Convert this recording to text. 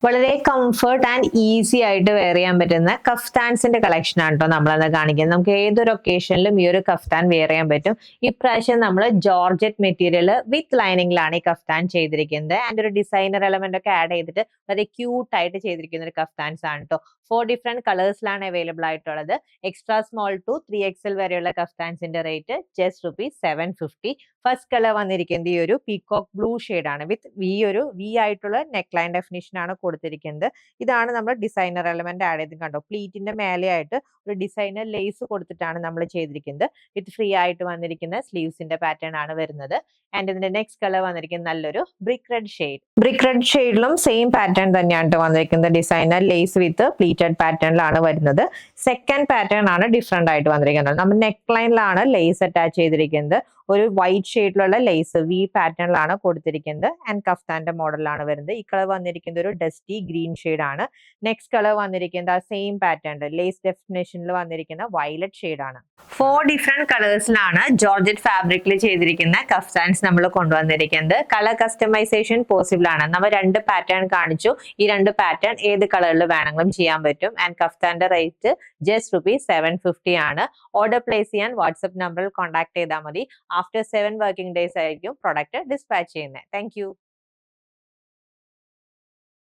വളരെ comfort and easy ആയിട്ട് wear ചെയ്യാൻ പറ്റുന്ന കഫ്താൻസിന്റെ കളക്ഷൻ ആണ് കേട്ടോ നമ്മളന്ന് കാണിക്കുന്നത്. നമുക്ക് ഏതൊരു ഒക്കേഷനിലും ഈ ഒരു കഫ്താൻ വെയർ ചെയ്യാൻ പറ്റും. ഇപ്രാവശ്യം നമ്മൾ ജോർജറ്റ് മെറ്റീരിയൽ വിത്ത് ലൈനിങ്ങിലാണ് ഈ കഫ്താൻ ചെയ്തിരിക്കുന്നത്. ആൻഡ് ഒരു ഡിസൈനർ എലമെന്റ് ഒക്കെ ആഡ് ചെയ്തിട്ട് വളരെ ക്യൂട്ട് ആയിട്ട് ചെയ്തിരിക്കുന്ന ഒരു കഫ്താൻസ് ആണ് കേട്ടോ. 4 ഡിഫറെന്റ് കളേഴ്സിലാണ് അവൈലബിൾ ആയിട്ടുള്ളത്. എക്സ്ട്രാ സ്മോൾ ടു 3XL വരെയുള്ള കഫ്താൻസിന്റെ റേറ്റ് ജസ്റ്റ് ₹750. ഫസ്റ്റ് കളർ വന്നിരിക്കുന്നത് ഈ ഒരു പീകോക്ക് ബ്ലൂ ആണ് വിത്ത് ഈ ഒരു വി ആയിട്ടുള്ള നെക്ക് ലൈൻ ഡെഫിനിഷൻ ആണ് കൊടുത്തിരിക്കുന്നത്. ഇതാണ് നമ്മൾ ഡിസൈനർ എലമെന്റ് ആഡ് ചെയ്ത് കണ്ടോ. പ്ലീറ്റിന്റെ മേലെയായിട്ട് ഒരു ഡിസൈനർ ലേസ് കൊടുത്തിട്ടാണ് നമ്മൾ ചെയ്തിരിക്കുന്നത്. വിത്ത് ഫ്രീ ആയിട്ട് വന്നിരിക്കുന്ന സ്ലീവ്സിന്റെ പാറ്റേൺ ആണ് വരുന്നത്. ആൻഡ് ഇതിന്റെ നെക്സ്റ്റ് കളർ വന്നിരിക്കുന്നത് നല്ലൊരു brick red shade. Brick red ഷെയ്ഡിലും സെയിം പാറ്റേൺ തന്നെയാണ് വന്നിരിക്കുന്നത്. ഡിസൈനർ ലേസ് വിത്ത് പ്ലീറ്റഡ് പാറ്റേണിലാണ് വരുന്നത്. സെക്കൻഡ് പാറ്റേൺ ആണ് ഡിഫറെന്റ് ആയിട്ട് വന്നിരിക്കുന്നത്. നമ്മൾ നെക്ക് ലൈനിലാണ് ലേസ് അറ്റാച്ച് ചെയ്തിരിക്കുന്നത്. ഒരു വൈറ്റ് ഷെയ്ഡിലുള്ള ലേസ് വി പാറ്റേണിലാണ് കൊടുത്തിരിക്കുന്നത്. ആൻഡ് കഫ്താന്റെ മോഡലാണ് വരുന്നത്. ഈ കളർ വന്നിരിക്കുന്നത് ഒരു ഡസ്റ്റി ഗ്രീൻ ഷെയ്ഡ് ആണ്. നെക്സ്റ്റ് കളർ വന്നിരിക്കുന്നത് ആ സെയിം പാറ്റേൺ ലേസ് ഡെഫിനേഷനിൽ വന്നിരിക്കുന്ന വയലറ്റ് ഷെയ്ഡ് ആണ്. 4 ഡിഫറെന്റ് കളേഴ്സിലാണ് ജോർജറ്റ് ഫാബ്രിക്കിൽ ചെയ്തിരിക്കുന്ന കഫ്താൻസ് നമ്മൾ കൊണ്ടുവന്നിരിക്കുന്നത്. കളർ കസ്റ്റമൈസേഷൻ പോസിബിൾ ആണ്. നമ്മൾ 2 പാറ്റേൺ കാണിച്ചു. ഈ 2 പാറ്റേൺ ഏത് കളറിൽ വേണമെങ്കിലും ചെയ്യാൻ പറ്റും. ആൻഡ് കഫ്താന്റെ റേറ്റ് ജസ്റ്റ് ₹750 ആണ്. ഓർഡർ പ്ലേസ് ചെയ്യാൻ വാട്സ്ആപ്പ് നമ്പറിൽ കോൺടാക്ട് ചെയ്താൽ മതി. ആഫ്റ്റർ 7 വർക്കിംഗ് ഡേയ്സ് ആയിരിക്കും പ്രൊഡക്റ്റ് ഡിസ്പാച്ച് ചെയ്യുന്നത്. താങ്ക്